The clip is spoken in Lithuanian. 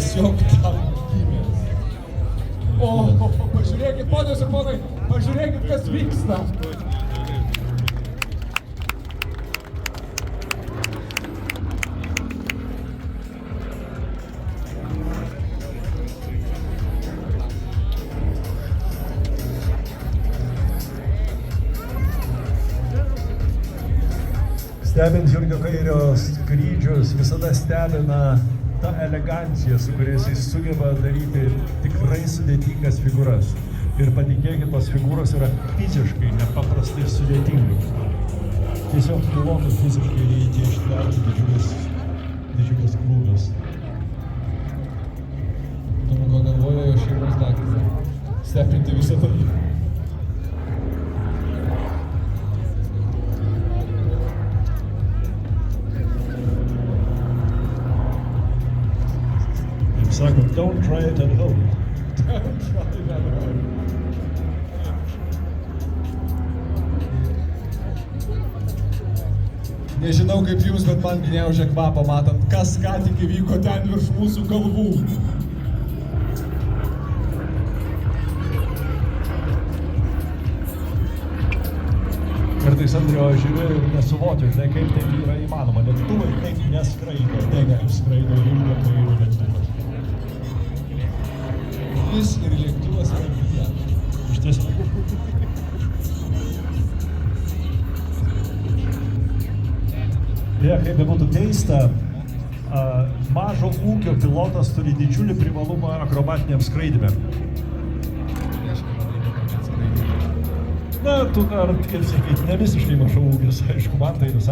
tiesiog tam gimęs. O, pažiūrėkit, ponios ir ponai, pažiūrėkit, kas vyksta. Stebint Jurgio Kairio skrydžius, visada stebina ta elegancija, su kuriais jis sugeba daryti tikrai sudėtingas figūras. Ir patikėkit, tos figūros yra fiziškai nepaprastai sudėtingos. Tiesiog pilotui fiziškai reikia ištverti didžiulis krūvis. Įdomu, ką galvoja jo šeimos daktarė, stebinti visą tai. Sako, don't try it at home. Don't try it at home. Nežinau kaip jums, bet man gniaužia kvapą matant, kas ką tik įvyko ten virš mūsų galvų. Kartais, Andriau, žiūrėjau ir nesuvokiu, žinai, kaip tai yra įmanoma. Lėktuvai taip neskraido, taip kaip skraido Jurgio Kairio lėktuvas. Jis ir lėktuvas yra viena. Iš tiesų. Kaip bebūtų keista, mažo ūkio pilotas turi didžiulį privalumą akrobatiniam skraidime. Na, tu dar, kaip sakyti, ne visiškai mažo ūkis, aišku, man tai visai.